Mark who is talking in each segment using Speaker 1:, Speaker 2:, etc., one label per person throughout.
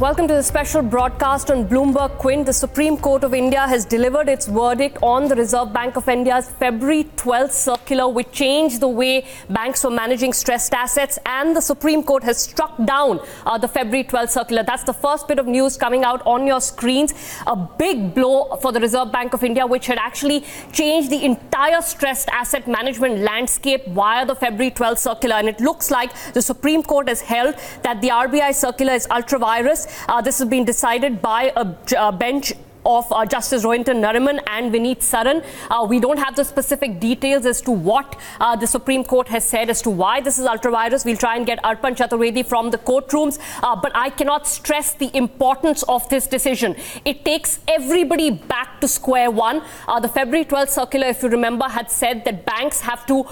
Speaker 1: Welcome to the special broadcast on Bloomberg Quint. The Supreme Court of India has delivered its verdict on the Reserve Bank of India's February 12th circular, which changed the way banks were managing stressed assets, and the Supreme Court has struck down the February 12th circular. That's the first bit of news coming out on your screens. A big blow for the Reserve Bank of India, which had actually changed the entire stressed asset management landscape via the February 12th circular. And it looks like the Supreme Court has held that the RBI circular is ultra-virus. This has been decided by a bench of Justice Rohinton Nariman and Vineet Saran. We don't have the specific details as to what the Supreme Court has said as to why this is ultra-virus. We'll try and get Arpan Chaturvedi from the courtrooms, but I cannot stress the importance of this decision. It takes everybody back to square one. The February 12th circular, if you remember, had said that banks have to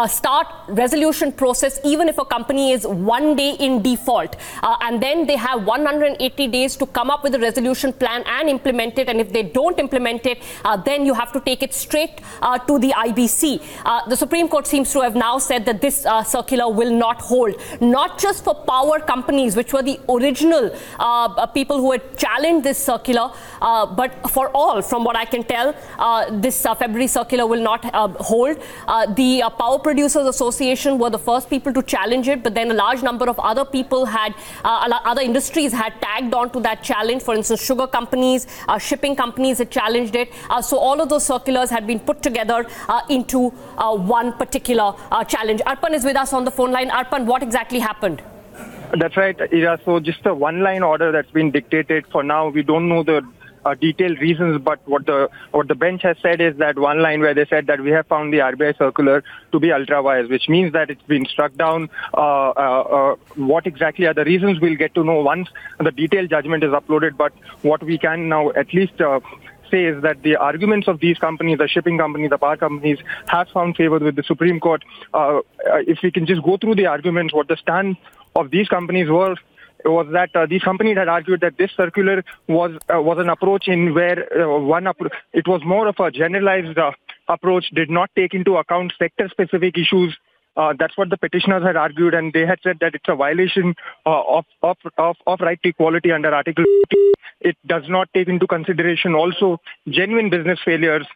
Speaker 1: start resolution process even if a company is 1 day in default, and then they have 180 days to come up with a resolution plan and implement it. And if they don't implement it, then you have to take it straight to the IBC. The Supreme Court seems to have now said that this circular will not hold, not just for power companies, which were the original people who had challenged this circular, but for all. From what I can tell, this February circular will not hold. The Power Producers Association were the first people to challenge it, but then a large number of other people had, other industries had tagged on to that challenge. For instance, sugar companies, shipping companies had challenged it. So all of those circulars had been put together into one particular challenge. Arpan is with us on the phone line. Arpan, what exactly happened?
Speaker 2: That's right, Ira. So just a one-line order that's been dictated. For now, we don't know the detailed reasons, but what the bench has said is that one line where they said that we have found the RBI circular to be ultra-virus, which means that it's been struck down. What exactly are the reasons, we'll get to know once the detailed judgment is uploaded. But what we can now at least say is that the arguments of these companies, the shipping companies, the power companies, have found favor with the Supreme Court. If we can just go through the arguments, what the stand of these companies was that these companies had argued that this circular was an approach in where it was more of a generalized approach, did not take into account sector-specific issues. That's what the petitioners had argued, and they had said that it's a violation of right to equality under Article 50. It does not take into consideration also genuine business failures.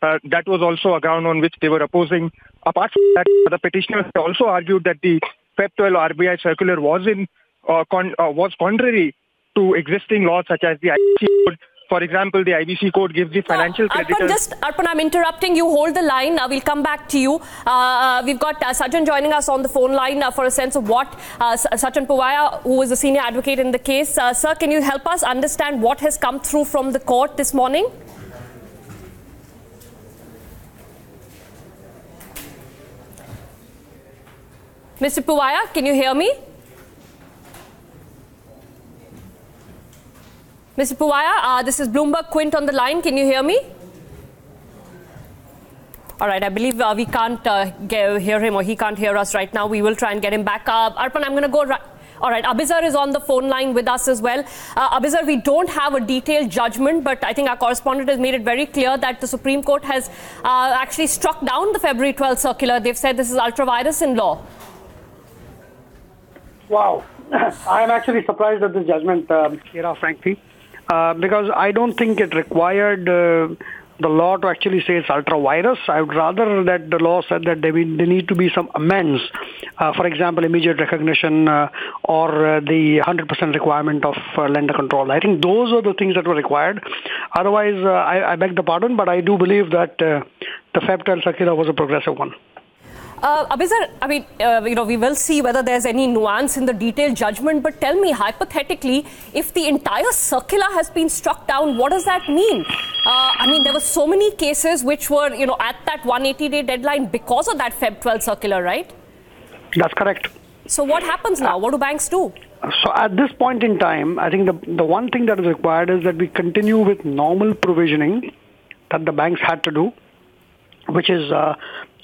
Speaker 2: That was also a ground on which they were opposing. Apart from that, the petitioners also argued that the Feb 12 RBI circular was contrary to existing laws such as the IBC code. For example, the IBC code gives the financial creditors...
Speaker 1: Arpan, I'm interrupting you. Hold the line. We'll come back to you. We've got Sajjan joining us on the phone line for a sense of what Sachin Puvaya, who is a senior advocate in the case. Sir, can you help us understand what has come through from the court this morning? Mr. Puvaya, can you hear me? Mr. Puvaya, this is Bloomberg Quint on the line. Can you hear me? All right, I believe we can't hear him, or he can't hear us right now. We will try and get him back. Arpan, I'm going to go... All right, Abizar is on the phone line with us as well. Abizar, we don't have a detailed judgment, but I think our correspondent has made it very clear that the Supreme Court has actually struck down the February 12th circular. They've said this is ultra-virus in law.
Speaker 3: Wow. I'm actually surprised at this judgment, Kira, frankly. Because I don't think it required the law to actually say it's ultra-virus. I would rather that the law said that there need to be some amends. For example, immediate recognition or the 100% requirement of lender control. I think those are the things that were required. Otherwise, I beg the pardon, but I do believe that the Feb 12 circular was a progressive one.
Speaker 1: Abizar, I mean, we will see whether there's any nuance in the detailed judgment, but tell me, hypothetically, if the entire circular has been struck down, what does that mean? I mean, there were so many cases which were, at that 180-day deadline because of that Feb 12 circular, right?
Speaker 3: That's correct.
Speaker 1: So what happens now? What do banks do?
Speaker 3: So at this point in time, I think the one thing that is required is that we continue with normal provisioning that the banks had to do, which is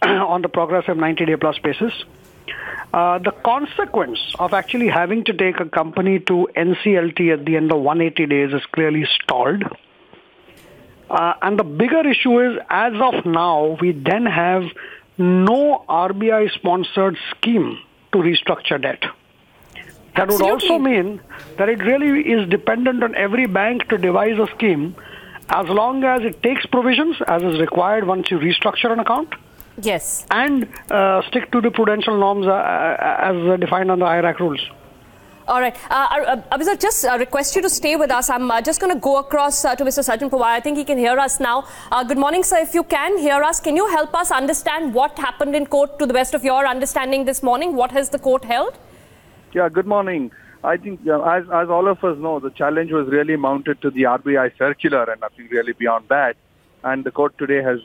Speaker 3: on the progressive 90-day plus basis. The consequence of actually having to take a company to NCLT at the end of 180 days is clearly stalled. And the bigger issue is, as of now, we then have no RBI-sponsored scheme to restructure debt. That would also mean that it really is dependent on every bank to devise a scheme as long as it takes provisions as is required once you restructure an account.
Speaker 1: Yes.
Speaker 3: And stick to the prudential norms as defined on the IRAC rules.
Speaker 1: All right. Abhisar, just request you to stay with us. I'm just going to go across to Mr. Sajan Pawar. I think he can hear us now. Good morning, sir. If you can hear us, can you help us understand what happened in court to the best of your understanding this morning? What has the court held?
Speaker 4: Yeah, good morning. I think, as all of us know, the challenge was really mounted to the RBI circular and nothing really beyond that. And the court today has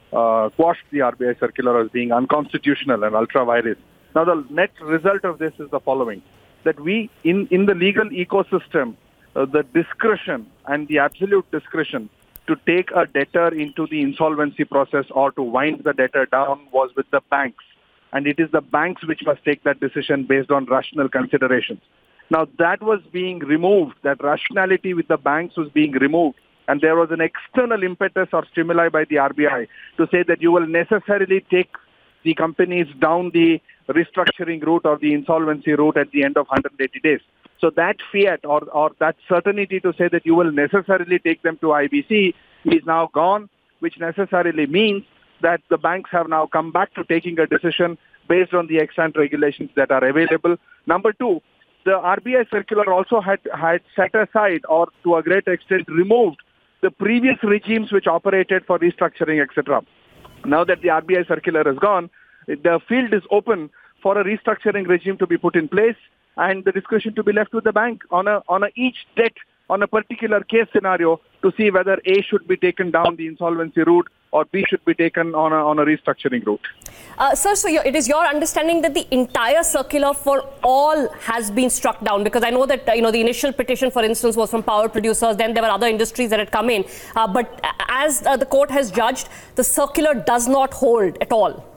Speaker 4: quashed the RBI circular as being unconstitutional and ultra-virus. Now, the net result of this is the following. That we, in the legal ecosystem, the discretion and the absolute discretion to take a debtor into the insolvency process or to wind the debtor down was with the banks. And it is the banks which must take that decision based on rational considerations. Now, that was being removed. That rationality with the banks was being removed. And there was an external impetus or stimuli by the RBI to say that you will necessarily take the companies down the restructuring route or the insolvency route at the end of 180 days. So that fiat or that certainty to say that you will necessarily take them to IBC is now gone, which necessarily means that the banks have now come back to taking a decision based on the ex-ante regulations that are available. Number two, the RBI circular also had set aside or to a great extent removed the previous regimes which operated for restructuring, etc. Now that the RBI circular is gone, the field is open for a restructuring regime to be put in place and the discretion to be left with the bank on a each debt on a particular case scenario to see whether A should be taken down the insolvency route or B should be taken on a restructuring route.
Speaker 1: Sir, so it is your understanding that the entire circular for all has been struck down? Because I know that the initial petition, for instance, was from power producers. Then there were other industries that had come in. But as the court has judged, the circular does not hold at all.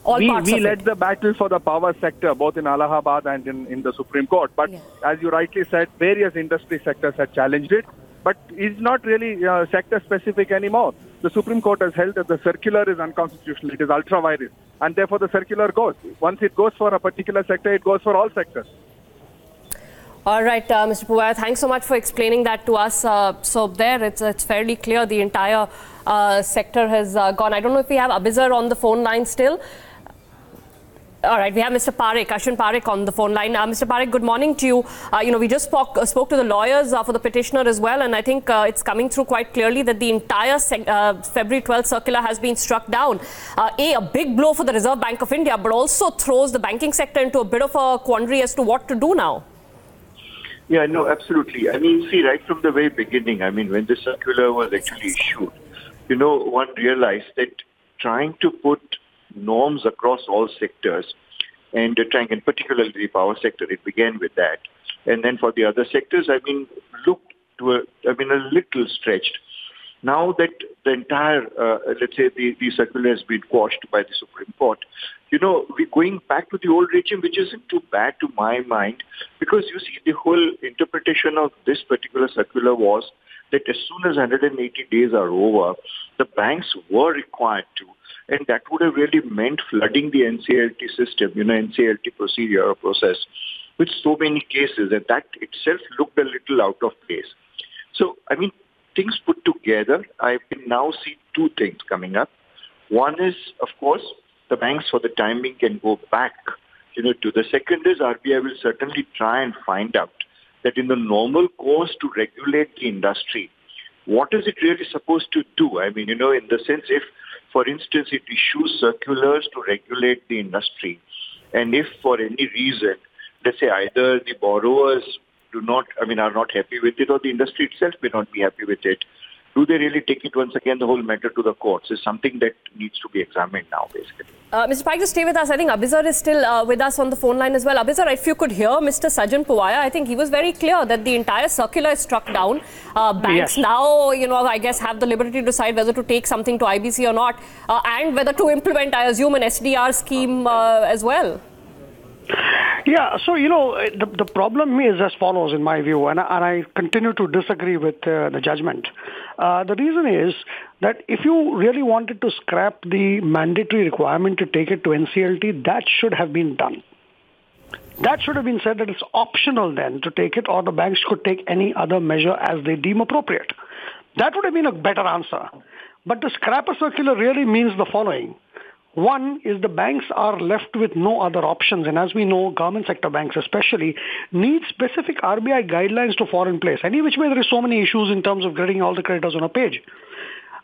Speaker 4: We led the battle for the power sector, both in Allahabad and in the Supreme Court. But as you rightly said, various industry sectors had challenged it. But it's not really sector-specific anymore. The Supreme Court has held that the circular is unconstitutional. It is ultra-virus. And therefore, the circular goes. Once it goes for a particular sector, it goes for all sectors.
Speaker 1: All right, Mr. Pawar, thanks so much for explaining that to us. So there, it's fairly clear the entire sector has gone. I don't know if we have Abhisar on the phone line still. All right, we have Mr. Parekh, Ashwin Parekh on the phone line. Mr. Parekh, good morning to you. We just spoke to the lawyers for the petitioner as well, and I think it's coming through quite clearly that the entire February 12th circular has been struck down. A big blow for the Reserve Bank of India, but also throws the banking sector into a bit of a quandary as to what to do now.
Speaker 5: Yeah, no, absolutely. I mean, see, right from the very beginning, when the circular was actually issued, one realized that trying to put norms across all sectors and trying, particularly the power sector, it began with that. And then for the other sectors, looked to a little stretched. Now that the entire, let's say, the circular has been quashed by the Supreme Court, we're going back to the old regime, which isn't too bad to my mind, because you see, the whole interpretation of this particular circular was that as soon as 180 days are over, the banks were required to, and that would have really meant flooding the NCLT system, NCLT procedure or process, with so many cases, and that itself looked a little out of place. So, things put together, I can now see two things coming up. One is, of course, the banks for the time being can go back, to the second is RBI will certainly try and find out that in the normal course to regulate the industry, what is it really supposed to do? In the sense if, for instance, it issues circulars to regulate the industry, and if for any reason, let's say either the borrowers are not happy with it or the industry itself may not be happy with it, do they really take it once again, the whole matter to the courts? Is something that needs to be examined now, basically.
Speaker 1: Mr. Parekh, just stay with us. I think Abhisar is still with us on the phone line as well. Abhisar, if you could hear Mr. Sajan Pawar, I think he was very clear that the entire circular is struck down. Banks now, I guess, have the liberty to decide whether to take something to IBC or not, and whether to implement, I assume, an SDR scheme as well.
Speaker 3: Yeah, so, the problem is as follows, in my view, and I continue to disagree with the judgment. The reason is that if you really wanted to scrap the mandatory requirement to take it to NCLT, that should have been done. That should have been said that it's optional then to take it, or the banks could take any other measure as they deem appropriate. That would have been a better answer. But the scrapper circular really means the following. One is the banks are left with no other options, and as we know, government sector banks especially need specific RBI guidelines to fall in place. Any which way there is so many issues in terms of getting all the creditors on a page.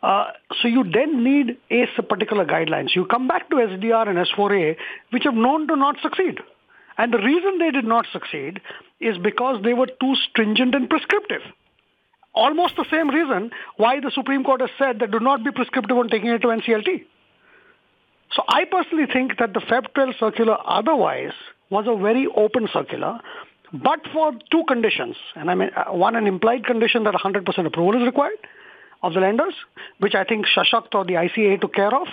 Speaker 3: So you then need a particular guidelines. You come back to SDR and S4A, which have known to not succeed. And the reason they did not succeed is because they were too stringent and prescriptive. Almost the same reason why the Supreme Court has said that do not be prescriptive on taking it to NCLT. So I personally think that the Feb 12 circular otherwise was a very open circular, but for two conditions. And I mean, one, an implied condition that 100% approval is required of the lenders, which I think Shashakt or the ICA took care of.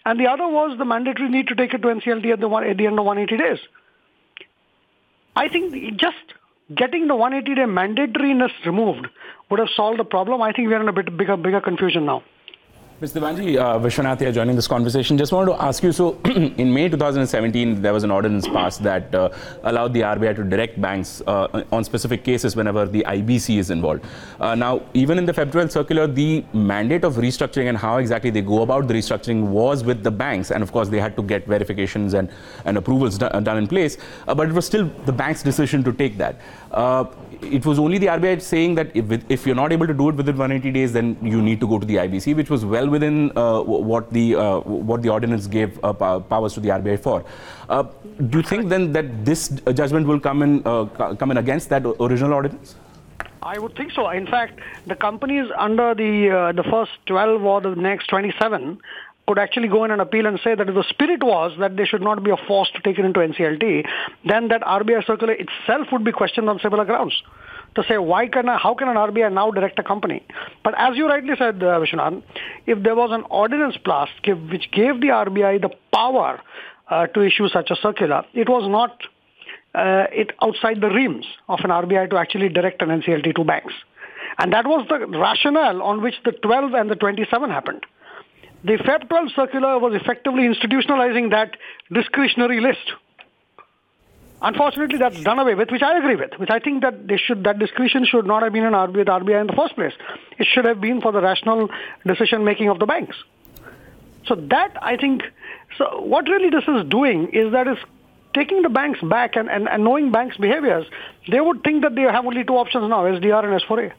Speaker 3: And the other was the mandatory need to take it to NCLT at the end of 180 days. I think just getting the 180-day mandatoriness removed would have solved the problem. I think we are in a bit bigger confusion now.
Speaker 6: Mr. Devanji, Vishwanath here joining this conversation. Just wanted to ask you, so in May 2017, there was an ordinance passed that allowed the RBI to direct banks on specific cases whenever the IBC is involved. Now, even in the Feb 12 circular, the mandate of restructuring and how exactly they go about the restructuring was with the banks. And of course, they had to get verifications and approvals done in place. But it was still the bank's decision to take that. It was only the RBI saying that if you're not able to do it within 180 days, then you need to go to the IBC, which was well within what the ordinance gave powers to the RBI for. Do you think then that this judgment will come in against that original ordinance?
Speaker 3: I would think so. In fact, the companies under the first 12 or the next 27 could actually go in and appeal and say that if the spirit was that they should not be forced to take it into NCLT, then that RBI circular itself would be questioned on similar grounds. To say, how can an RBI now direct a company? But as you rightly said, Vishwanath, if there was an ordinance passed which gave the RBI the power to issue such a circular, it was not outside the realms of an RBI to actually direct an NCLT to banks. And that was the rationale on which the 12 and the 27 happened. The Feb 12 circular was effectively institutionalizing that discretionary list. Unfortunately, that's done away with, which I agree with, which I think that that discretion should not have been with RBI in the first place. It should have been for the rational decision-making of the banks. So that, I think, so what really this is doing is that it's taking the banks back and knowing banks' behaviors, they would think that they have only two options now, SDR and S4A.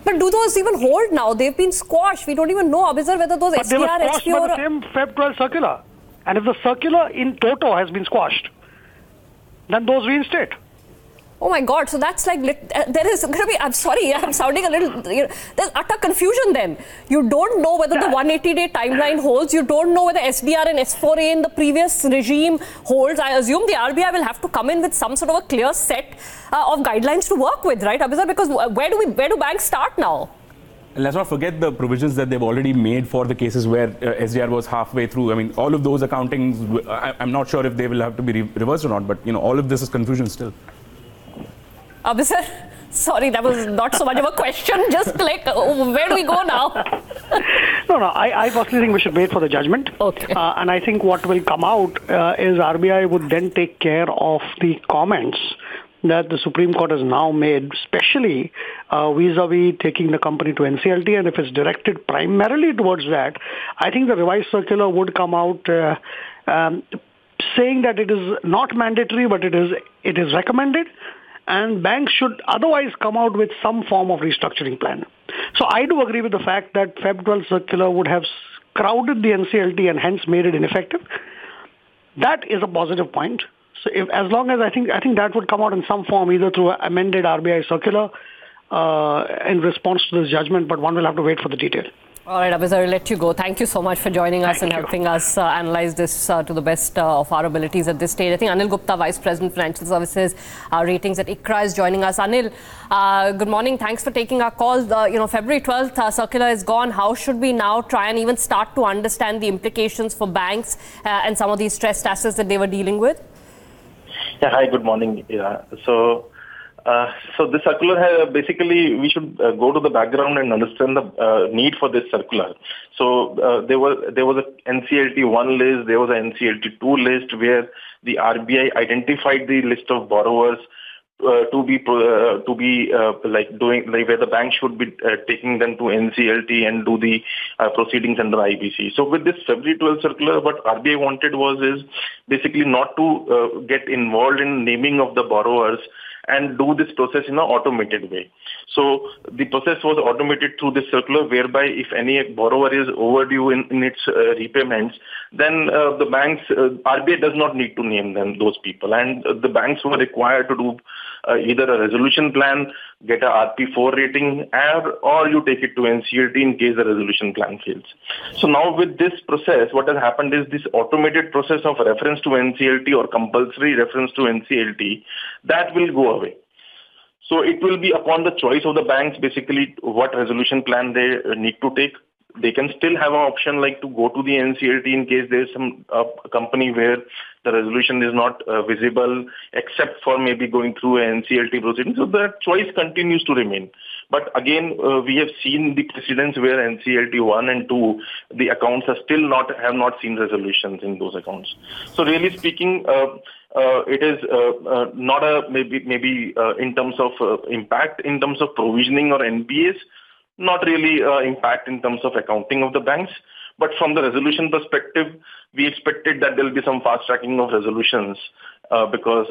Speaker 1: But do those even hold now? They've been squashed. We don't even know, Abhisar, whether those SDR,
Speaker 3: they were squashed by the same Feb 12 circular. And if the circular in toto has been squashed, then those reinstate.
Speaker 1: Oh my God, so that's like, there is going to be, I'm sorry, I'm sounding a little, there's utter confusion then. You don't know whether the 180-day timeline holds. You don't know whether SDR and S4A in the previous regime holds. I assume the RBI will have to come in with some sort of a clear set of guidelines to work with, right, Abhisar? Because where do banks start now?
Speaker 6: And let's not forget the provisions that they've already made for the cases where SDR was halfway through. I mean, all of those accountings, I'm not sure if they will have to be reversed or not, but, all of this is confusion still.
Speaker 1: Abhisar, sorry, that was not so much of a question, just like, where do we go now?
Speaker 3: No, I personally think we should wait for the judgment.
Speaker 1: Okay.
Speaker 3: And I think what will come out is RBI would then take care of the comments that the Supreme Court has now made, especially vis-a-vis taking the company to NCLT, and if it's directed primarily towards that, I think the revised circular would come out saying that it is not mandatory, but it is recommended, and banks should otherwise come out with some form of restructuring plan. So I do agree with the fact that Feb 12 circular would have crowded the NCLT and hence made it ineffective. That is a positive point. So as long as I think that would come out in some form, either through an amended RBI circular in response to this judgment, but one will have to wait for the detail.
Speaker 1: All right, Abhisar, I'll let you go. Thank you so much for joining us and helping us analyze this to the best of our abilities at this stage. I think Anil Gupta, Vice President, Financial Services Ratings at ICRA, is joining us. Anil, good morning. Thanks for taking our call. February 12th circular is gone. How should we now try and even start to understand the implications for banks and some of these stressed assets that they were dealing with?
Speaker 7: Yeah, hi, good morning. So So this circular, basically, we should go to the background and understand the need for this circular. So there was a NCLT 1 list, there was an NCLT 2 list where the RBI identified the list of borrowers to be like doing like where the bank should be taking them to NCLT and do the proceedings under IBC. So with this February 12 circular, what RBI wanted is basically not to get involved in naming of the borrowers and do this process in an automated way. So the process was automated through this circular, whereby if any borrower is overdue in its repayments, then the banks, RBI does not need to name those people, and the banks were required to do either a resolution plan, get a RP4 rating, or you take it to NCLT in case the resolution plan fails. So now with this process, what has happened is this automated process of reference to NCLT or compulsory reference to NCLT, that will go away. So it will be upon the choice of the banks, basically, what resolution plan they need to take. They can still have an option like to go to the NCLT in case there is some company where the resolution is not visible, except for maybe going through an NCLT proceeding. So the choice continues to remain. But again, we have seen the precedents where NCLT 1 and 2, the accounts have not seen resolutions in those accounts. So really speaking, it is not a maybe in terms of impact in terms of provisioning or NPAs. Not really impact in terms of accounting of the banks. But from the resolution perspective, we expected that there will be some fast tracking of resolutions because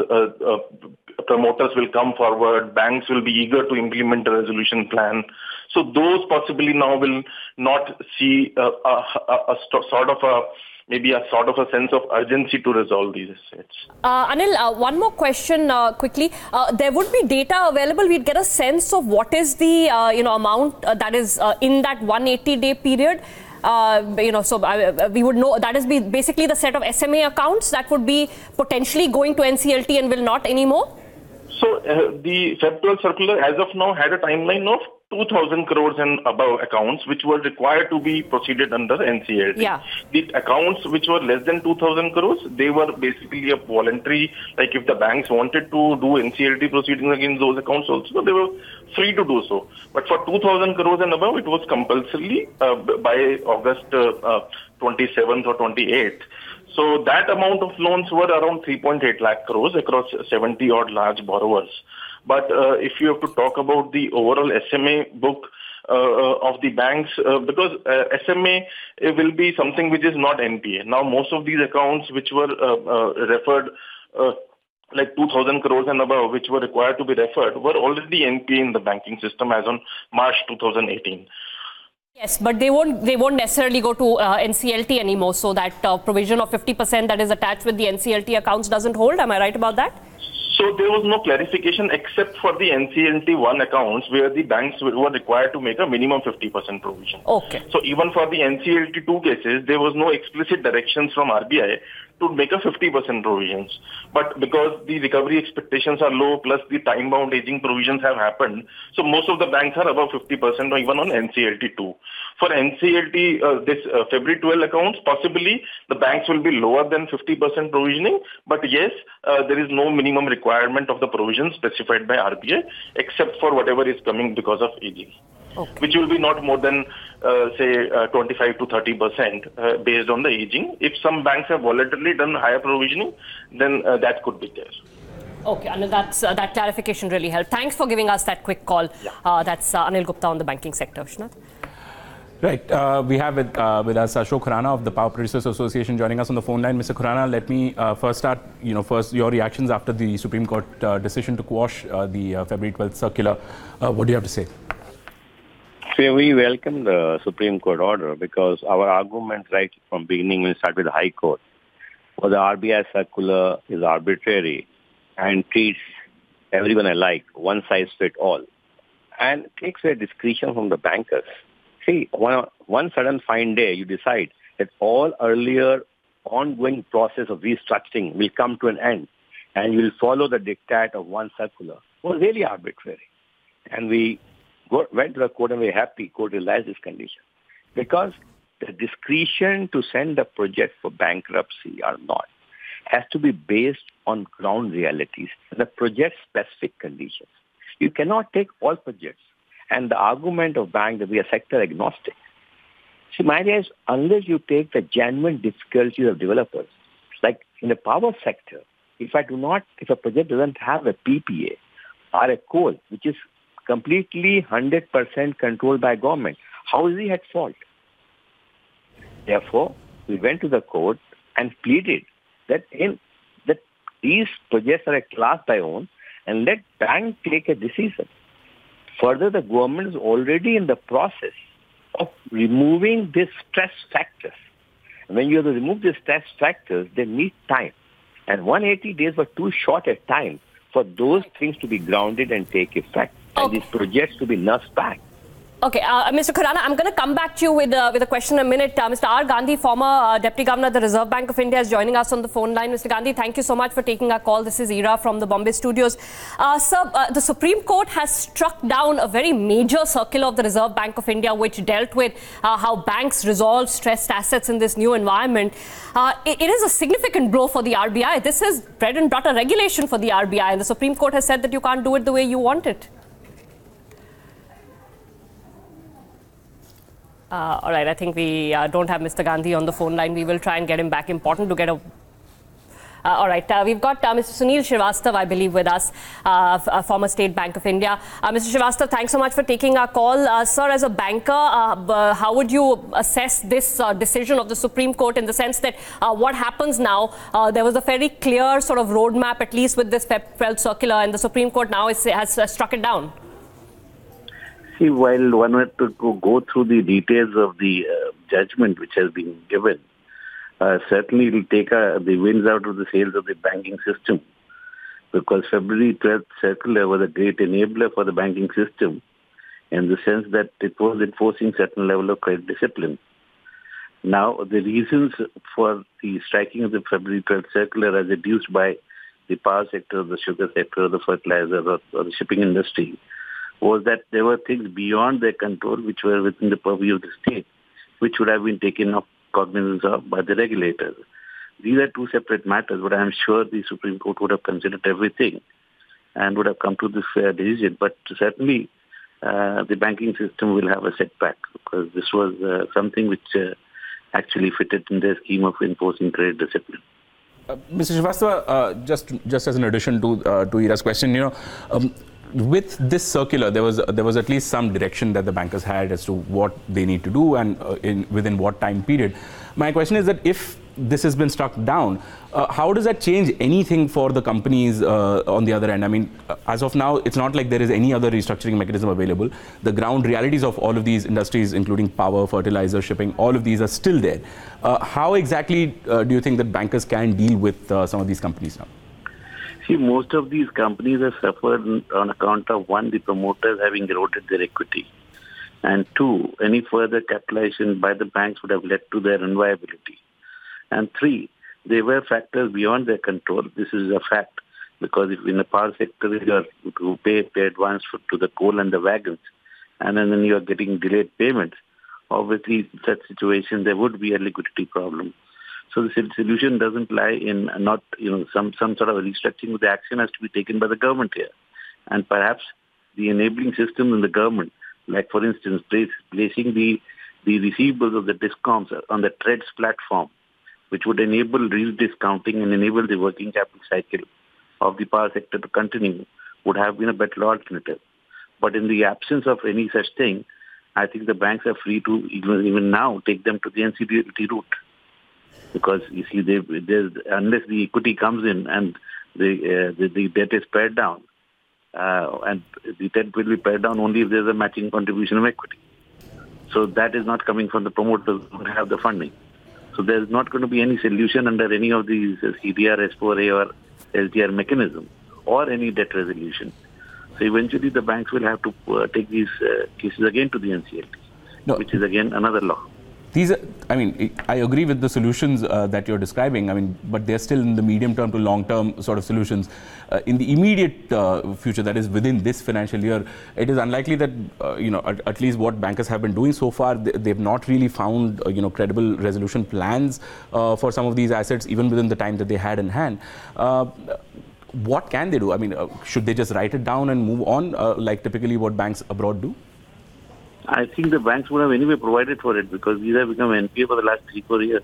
Speaker 7: promoters will come forward, banks will be eager to implement a resolution plan. So those possibly now will not see a sort of a sense of urgency to resolve these assets.
Speaker 1: Anil, one more question quickly. There would be data available. We'd get a sense of what is the amount that is in that 180-day period. So we would know that is basically the set of SMA accounts that would be potentially going to NCLT and will not anymore.
Speaker 7: So the Feb 12 circular as of now had a timeline of 2,000 crores and above accounts which were required to be proceeded under NCLT.
Speaker 1: Yeah.
Speaker 7: The accounts which were less than 2,000 crores, they were basically a voluntary, like if the banks wanted to do NCLT proceedings against those accounts also, they were free to do so. But for 2,000 crores and above, it was compulsory by August 27th or 28th. So that amount of loans were around 3.8 lakh crores across 70 odd large borrowers. But if you have to talk about the overall SMA book of the banks, because SMA will be something which is not NPA. Now, most of these accounts which were referred, like 2,000 crores and above, which were required to be referred, were already NPA in the banking system as on March 2018.
Speaker 1: Yes, but they won't necessarily go to NCLT anymore. So that provision of 50% that is attached with the NCLT accounts doesn't hold. Am I right about that?
Speaker 7: So there was no clarification except for the NCLT 1 accounts where the banks were required to make a minimum 50% provision.
Speaker 1: Okay.
Speaker 7: So even for the NCLT 2 cases, there was no explicit directions from RBI to make a 50% provisions. But because the recovery expectations are low, plus the time-bound aging provisions have happened, so most of the banks are above 50% or even on NCLT 2. For NCLT, this February 12 accounts, possibly the banks will be lower than 50% provisioning, but yes, there is no minimum requirement of the provisions specified by RBI, except for whatever is coming because of aging. Okay. Which will be not more than, say, 25 to 30% based on the aging. If some banks have voluntarily done higher provisioning, then that could be there.
Speaker 1: Okay, Anil, that clarification really helped. Thanks for giving us that quick call. Yeah. That's Anil Gupta on the banking sector. Vishnath.
Speaker 6: Right. We have with us Ashok Khurana of the Power Producers Association joining us on the phone line. Mr. Khurana, let me first start, first your reactions after the Supreme Court decision to quash the February 12th circular. What do you have to say?
Speaker 8: So we welcome the Supreme Court order because our argument right from beginning when we start with the High Court was the RBI circular is arbitrary and treats everyone alike, one size fits all, and takes away discretion from the bankers. See, one sudden fine day you decide that all earlier ongoing process of restructuring will come to an end and you will follow the diktat of one circular was really arbitrary. And we went to the court and we were happy court realized this condition because the discretion to send the project for bankruptcy or not has to be based on ground realities, the project-specific conditions. You cannot take all projects. And the argument of bank that we are sector agnostic. See, my idea is unless you take the genuine difficulties of developers, like in the power sector, if a project doesn't have a PPA or a coal, which is completely 100% controlled by government, how is he at fault? Therefore, we went to the court and pleaded that these projects are a class by own and let bank take a decision. Further, the government is already in the process of removing these stress factors. When you have to remove these stress factors, they need time. And 180 days were too short a time for those things to be grounded and take effect, and these projects to be nursed back.
Speaker 1: Okay, Mr. Khurana, I'm going to come back to you with a question in a minute. Mr. R. Gandhi, former Deputy Governor of the Reserve Bank of India, is joining us on the phone line. Mr. Gandhi, thank you so much for taking our call. This is Ira from the Bombay studios. Sir, the Supreme Court has struck down a very major circular of the Reserve Bank of India which dealt with how banks resolve stressed assets in this new environment. It is a significant blow for the RBI. This is bread and butter regulation for the RBI, and the Supreme Court has said that you can't do it the way you want it. All right, I think we don't have Mr. Gandhi on the phone line. We will try and get him back. Important to get a... all right, we've got Mr. Sunil Srivastav, I believe, with us, former State Bank of India. Mr. Srivastav, thanks so much for taking our call. Sir, as a banker, how would you assess this decision of the Supreme Court in the sense that what happens now? There was a very clear sort of roadmap, at least with this Feb circular, and the Supreme Court now has struck it down.
Speaker 9: See, while one had to go through the details of the judgment which has been given, certainly it will take the winds out of the sails of the banking system, because February 12th circular was a great enabler for the banking system in the sense that it was enforcing certain level of credit discipline. Now, the reasons for the striking of the February 12th circular as deduced by the power sector, the sugar sector, the fertilizer or the shipping industry was that there were things beyond their control which were within the purview of the state, which would have been taken up cognizance of by the regulators. These are two separate matters, but I am sure the Supreme Court would have considered everything and would have come to this fair decision. But certainly the banking system will have a setback, because this was something which actually fitted in their scheme of enforcing credit discipline.
Speaker 6: Mr. Srivastava, just as an addition to Ira's question, with this circular, there was at least some direction that the bankers had as to what they need to do and within what time period. My question is that if this has been struck down, how does that change anything for the companies on the other end? I mean, as of now, it's not like there is any other restructuring mechanism available. The ground realities of all of these industries, including power, fertilizer, shipping, all of these are still there. How exactly do you think that bankers can deal with some of these companies now?
Speaker 9: See, most of these companies have suffered on account of, one, the promoters having eroded their equity, and two, any further capitalization by the banks would have led to their unviability. And three, there were factors beyond their control. This is a fact, because if in the power sector you are to pay advance to the coal and the wagons, and then you are getting delayed payments, obviously in such situation there would be a liquidity problem. So the solution doesn't lie in not, some sort of restructuring, but the action has to be taken by the government here. And perhaps the enabling system in the government, like for instance, placing the receivables of the discoms on the TREDS platform, which would enable real discounting and enable the working capital cycle of the power sector to continue, would have been a better alternative. But in the absence of any such thing, I think the banks are free to even now take them to the NCLT route. Because you see, unless the equity comes in and the debt is pared down, and the debt will be pared down only if there is a matching contribution of equity. So that is not coming from the promoters who have the funding. So there is not going to be any solution under any of these CDR, S4A or LTR mechanism or any debt resolution. So eventually the banks will have to take these cases again to the NCLT, which is again another law.
Speaker 6: These are, I agree with the solutions that you're describing, but they're still in the medium term to long term sort of solutions. In the immediate future, that is within this financial year, it is unlikely that, at least what bankers have been doing so far, they've not really found, credible resolution plans for some of these assets, even within the time that they had in hand. what can they do? I mean, should they just write it down and move on, like typically what banks abroad do?
Speaker 9: I think the banks would have anyway provided for it because these have become NPA for the last 3-4 years.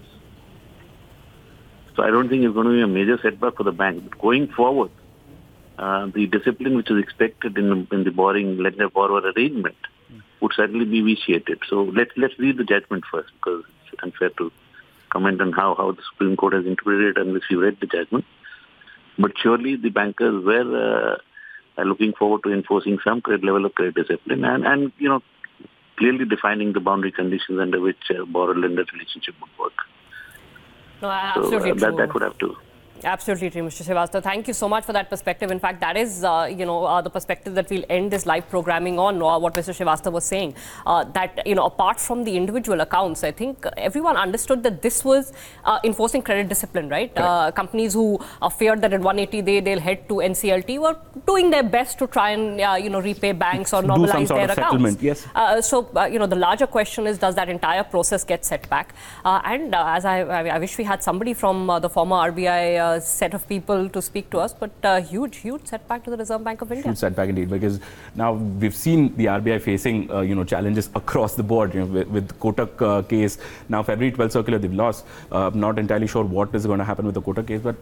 Speaker 9: So I don't think it's going to be a major setback for the bank. But going forward, the discipline which is expected in the borrowing lender-borrower arrangement would certainly be vitiated. So let's read the judgment first because it's unfair to comment on how the Supreme Court has interpreted it unless you read the judgment. But surely the bankers were looking forward to enforcing some level of credit discipline and clearly defining the boundary conditions under which borrower-lender relationship would work.
Speaker 1: No, absolutely
Speaker 9: so,
Speaker 1: true.
Speaker 9: That would have to.
Speaker 1: Absolutely true, Mr. Srivastava. Thank you so much for that perspective. In fact, that is, the perspective that we'll end this live programming on, what Mr. Srivastava was saying. That, apart from the individual accounts, I think everyone understood that this was enforcing credit discipline, right? Companies who feared that at 180 they'll head to NCLT were doing their best to try and, repay banks or normalize their accounts.
Speaker 6: Yes.
Speaker 1: The larger question is, does that entire process get set back? As I wish we had somebody from the former RBI set of people to speak to us, but huge setback to the Reserve Bank of India.
Speaker 6: Huge setback indeed, because now we've seen the RBI facing challenges across the board. With Kotak case, now February 12th circular they've lost. Not entirely sure what is going to happen with the Kotak case, but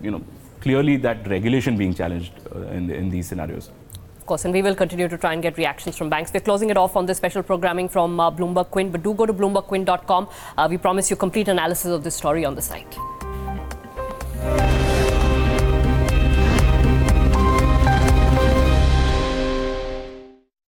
Speaker 6: clearly that regulation being challenged in these scenarios.
Speaker 1: Of course, and we will continue to try and get reactions from banks. We're closing it off on this special programming from Bloomberg Quint, but do go to bloombergquint.com. We promise you complete analysis of this story on the site.